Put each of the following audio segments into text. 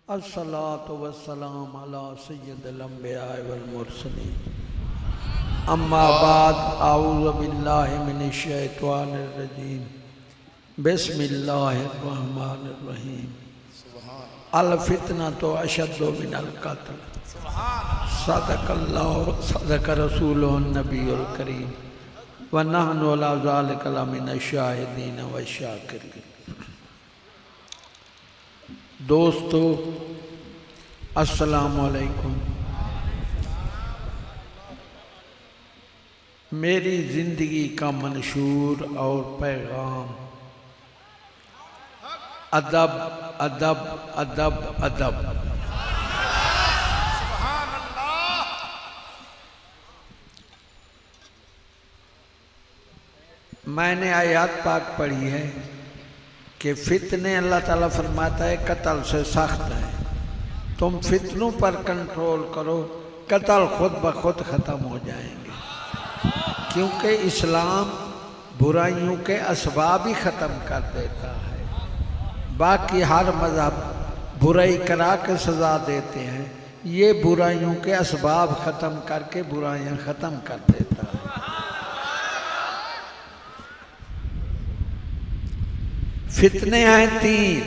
अस्सलातु वस्सलाम अला सय्यिदिल अंबिया वल मुरसलीन अम्मा बाद आऊज़ु बिल्लाहि मिनश शैतानिर रजीम बिस्मिल्लाहिर रहमानिर रहीम अल फितनतु अशद्दु मिनल क़त्ल सदक़ल्लाहु सदक़ रसूलुहुन नबियुल करीम व नहनु अला ज़ालिका लमिनश शाहिदीन व शाकिरीन। दोस्तों अस्सलामु अलैकुम। मेरी ज़िंदगी का मंशूर और पैगाम अदब अदब अदब अदब। मैंने आयत पाक पढ़ी है कि फितने अल्लाह ताला फरमाता है कत्ल से सख्त है, तुम फितनों पर कंट्रोल करो, कत्ल खुद ब खुद ख़त्म हो जाएंगे। क्योंकि इस्लाम बुराइयों के असबाब ही ख़त्म कर देता है। बाकी हर मज़हब बुराई करा के सज़ा देते हैं, ये बुराइयों के असबाब ख़त्म करके बुराइयां ख़त्म कर देता है। फितने हैं तीन,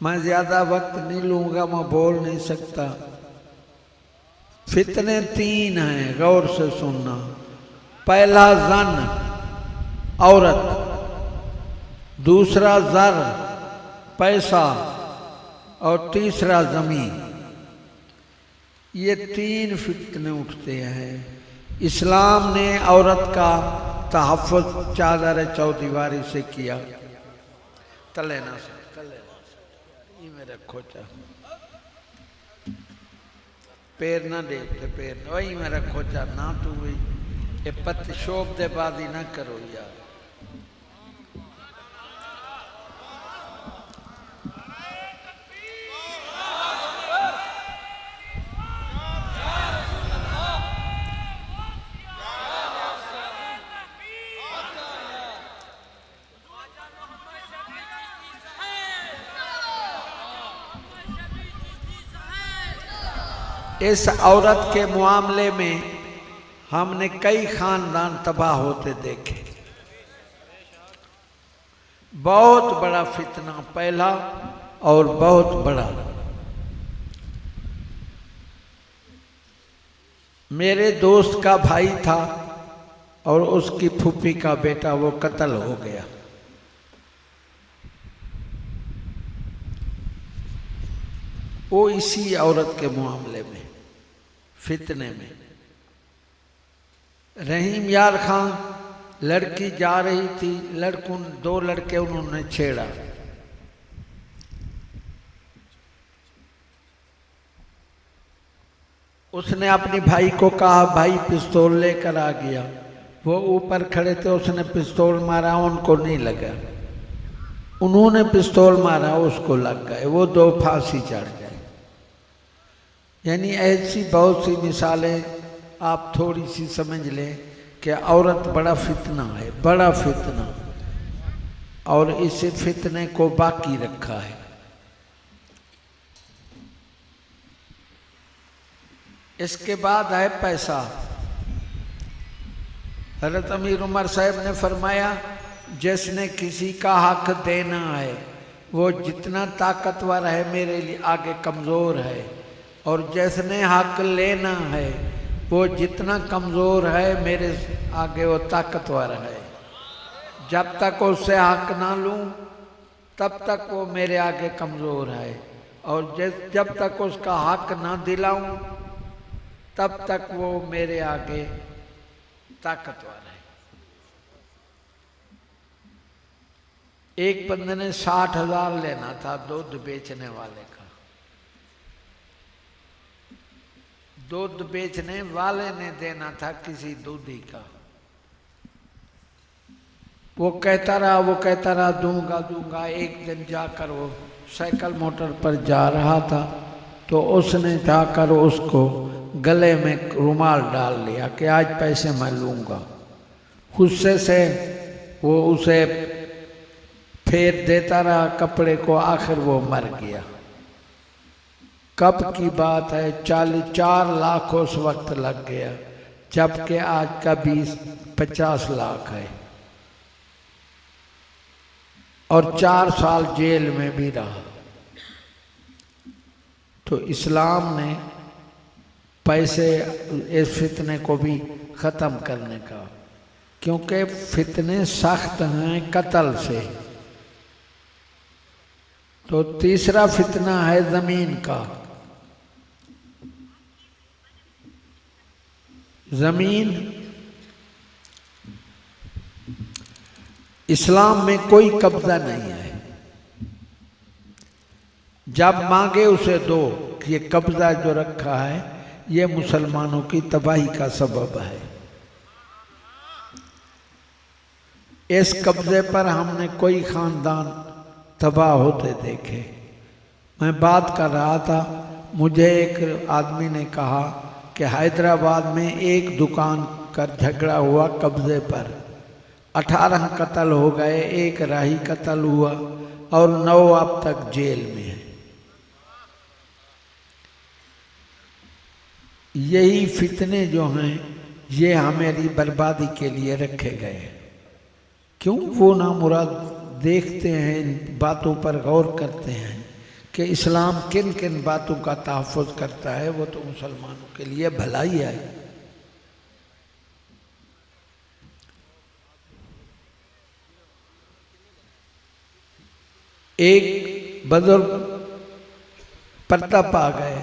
मैं ज़्यादा वक्त नहीं लूँगा, मैं बोल नहीं सकता। फितने तीन हैं, गौर से सुनना। पहला जन औरत, दूसरा ज़र पैसा और तीसरा ज़मीन। ये तीन फितने उठते हैं। इस्लाम ने औरत का तहफ़्फ़ुज़ चादर चौदीवारी से किया। तले ना ये मेरा खोचा पैर ना देखते, पैर वही मेरा खोचा ना, तू वही ये पत शोभ दे बादी ना करो यार। इस औरत के मामले में हमने कई खानदान तबाह होते देखे। बहुत बड़ा फितना पहला और बहुत बड़ा। मेरे दोस्त का भाई था और उसकी फूफी का बेटा, वो कत्ल हो गया। वो इसी औरत के मामले में फितने में। रहीम यार खान, लड़की जा रही थी, लड़कों दो लड़के उन्होंने छेड़ा। उसने अपने भाई को कहा भाई पिस्तौल लेकर आ गया। वो ऊपर खड़े थे, उसने पिस्तौल मारा, उनको नहीं लगा। उन्होंने पिस्तौल मारा, उसको लग गए। वो दो फांसी चढ़ गए। यानी ऐसी बहुत सी मिसालें आप थोड़ी सी समझ लें कि औरत बड़ा फितना है, बड़ा फितना, और इस फितने को बाकी रखा है। इसके बाद है पैसा। हज़रत अमीर उमर साहब ने फरमाया जिसने किसी का हक देना है वो जितना ताकतवर है मेरे लिए आगे कमज़ोर है, और जिसने हक लेना है वो जितना कमज़ोर है मेरे आगे वो ताकतवर है। जब तक उससे हक ना लूँ तब तक वो मेरे आगे कमज़ोर है, और जब तक उसका हक ना दिलाऊं तब तक वो मेरे आगे ताकतवर है। एक बंदे ने 60,000 लेना था दूध बेचने वाले का। दूध बेचने वाले ने देना था किसी दूधी का। वो कहता रहा दूंगा दूंगा। एक दिन जाकर वो साइकिल मोटर पर जा रहा था तो उसने जाकर उसको गले में रुमाल डाल लिया कि आज पैसे मैं लूँगा। गुस्से से वो उसे फिर देता रहा कपड़े को, आखिर वो मर गया। कब की बात है, 4 लाख उस वक्त लग गया, जबकि आज का 50 लाख है। और 4 साल जेल में भी रहा। तो इस्लाम ने पैसे इस फितने को भी ख़त्म करने का, क्योंकि फितने सख्त हैं कत्ल से। तो तीसरा फितना है ज़मीन का। ज़मीन इस्लाम में कोई कब्जा नहीं है। जब मांगे उसे दो। ये कब्जा जो रखा है ये मुसलमानों की तबाही का सबब है। इस कब्जे पर हमने कोई खानदान तबाह होते देखे। मैं बात कर रहा था, मुझे एक आदमी ने कहा कि हैदराबाद में एक दुकान का झगड़ा हुआ कब्जे पर, 18 कत्ल हो गए, एक राही कत्ल हुआ और 9 अब तक जेल में है। यही फितने जो हैं ये हमारी बर्बादी के लिए रखे गए। क्यों वो नामुराद देखते हैं, इन बातों पर गौर करते हैं कि इस्लाम किन किन बातों का तहफ़्फ़ुज़ करता है, वो तो मुसलमानों के लिए भलाई है। एक बुजुर्ग पर्दा पा गए,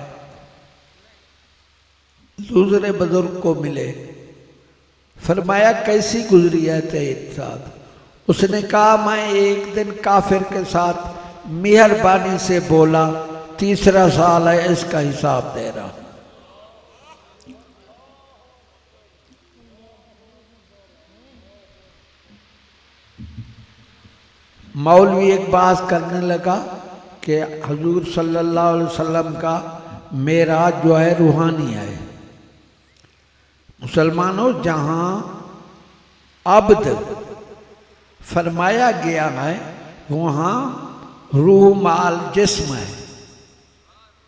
दूसरे बुजुर्ग को मिले, फरमाया कैसी गुजरी है तेरे साथ? उसने कहा मैं एक दिन काफिर के साथ मेहरबानी से बोला, तीसरा साल है इसका हिसाब दे रहा। मौलवी एक बात करने लगा कि हुजूर सल्लल्लाहु अलैहि वसल्लम का मेराज जो है रूहानी है। मुसलमानों, जहाँ अब्द फरमाया गया है वहाँ रूह माल जिस्म है।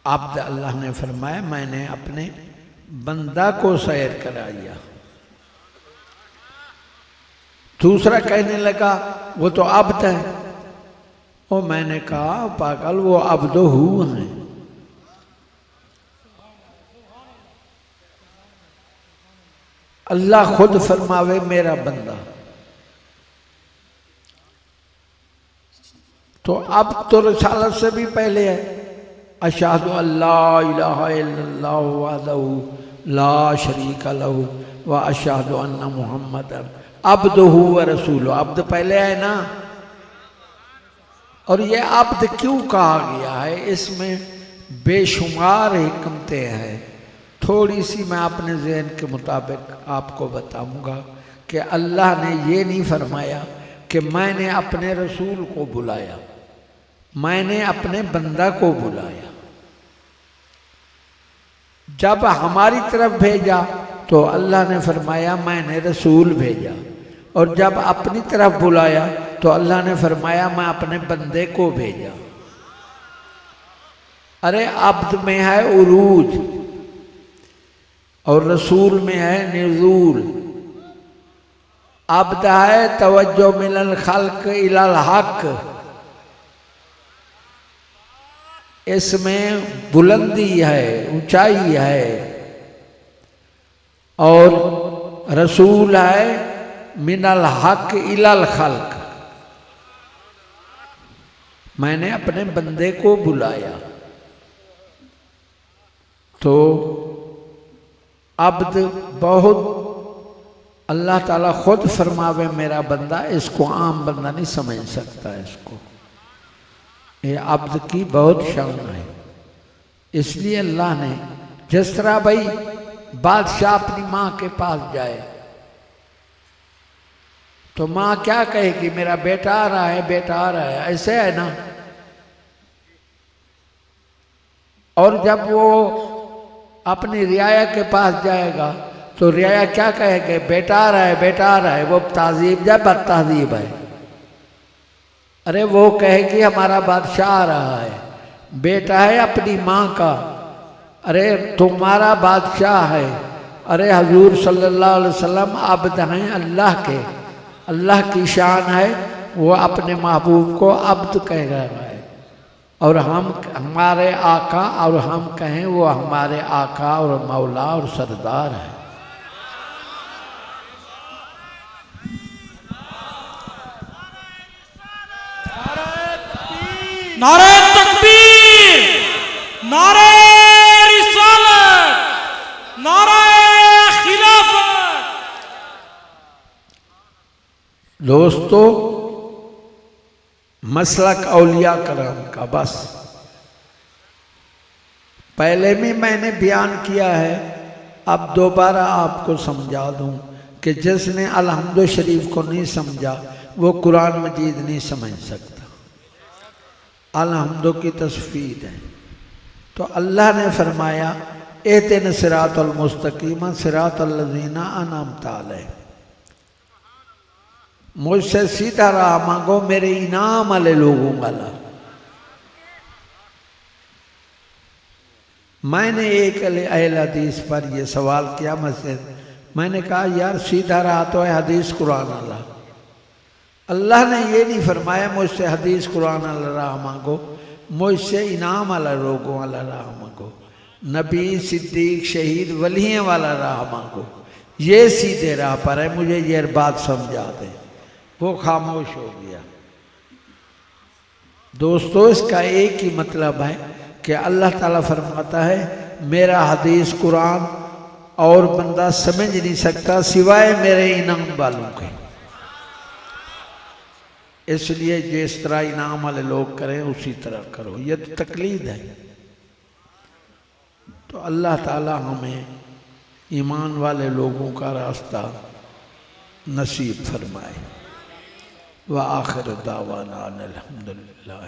अब्द अल्लाह ने फरमाया मैंने अपने बंदा को सैर कराया। दूसरा कहने लगा वो तो अब्द है। और मैंने कहा पागल, वो अब्द हु हैं। अल्लाह खुद फरमावे मेरा बंदा। तो अब तो रिसालत से भी पहले है, अशहदु अल्ला इलाहा इल्लल्लाहु वहदहु ला शरीका लहू व अशहदु अन्ना मुहम्मदन अब्दुहु व रसूलुहु। अब्द पहले है ना। और ये अब्द क्यों कहा गया है, इसमें बेशुमार हिकमतें हैं। थोड़ी सी मैं अपने ज़हन के मुताबिक आपको बताऊंगा कि अल्लाह ने ये नहीं फरमाया कि मैंने अपने रसूल को बुलाया, मैंने अपने बंदा को बुलाया। जब हमारी तरफ भेजा तो अल्लाह ने फरमाया मैंने रसूल भेजा, और जब अपनी तरफ बुलाया तो अल्लाह ने फरमाया मैं अपने बंदे को भेजा। अरे अब्द में है उरूज और रसूल में है नुज़ूल। अब्द है तवज्जो मिनल खल्क इलल हक, इसमें बुलंदी है, ऊंचाई है। और रसूल है मिनल हक इलल खल्क, मैंने अपने बंदे को बुलाया। तो अब्द बहुत, अल्लाह ताला खुद फरमावे मेरा बंदा, इसको आम बंदा नहीं समझ सकता। इसको ये अब्द की बहुत शान है। इसलिए अल्लाह ने, जिस तरह भाई बादशाह अपनी माँ के पास जाए तो माँ क्या कहेगी, मेरा बेटा आ रहा है, बेटा आ रहा है, ऐसे है ना। और जब वो अपनी रियाया के पास जाएगा तो रियाया क्या कहेगा, बेटा आ रहा है, बेटा आ रहा है। वो ताजीब या बदताजीब है? अरे वो कहे कि हमारा बादशाह आ रहा है, बेटा है अपनी माँ का, अरे तुम्हारा बादशाह है। अरे हजूर सल्लल्लाहु अलैहि वसल्लम अब्द हैं अल्लाह के, अल्लाह की शान है, वो अपने महबूब को अब्द कह रहा है। और हम हमारे आका, और हम कहें वो हमारे आका और मौला और सरदार है। नारे तकबीर, नारे रिसालत, नारे खिलाफत। दोस्तों, मसलक औलिया करम का बस पहले भी मैंने बयान किया है, अब दोबारा आपको समझा दूं कि जिसने अलहम्दु शरीफ को नहीं समझा वो कुरान मजीद नहीं समझ सकता। अलहम्दु की तस्वीर है। तो अल्लाह ने फरमाया एहदिन सिरातल मुस्तकीम सिरातल लज़ीना अनअमत अलैहिम, मुझसे सीधा राह मांगो मेरे इनाम वाले लोगों वाला। मैंने एक अहल हदीस पर यह सवाल किया मस्जिद, मैंने कहा यार सीधा राह तो है हदीस कुरान वाला, अल्लाह ने ये नहीं फरमाया मुझसे हदीस कुरान वाला राह मांगो, मुझसे इनाम वाला लोगों वाला राह मांगो, नबी सिद्दीक शहीद वलियों वाला राह मांगो, ये सीधे राह पर है। मुझे ये बात समझा दे। वो खामोश हो गया। दोस्तों, इसका एक ही मतलब है कि अल्लाह ताला फरमाता है मेरा हदीस कुरान और बंदा समझ नहीं सकता सिवाय मेरे इनाम वालों के। इसलिए जिस तरह इनाम वाले लोग करें उसी तरह करो, ये तो तकलीद है। तो अल्लाह ताला हमें ईमान वाले लोगों का रास्ता नसीब फरमाए। व आखिर दावाना अल्हम्दुलिल्लाह।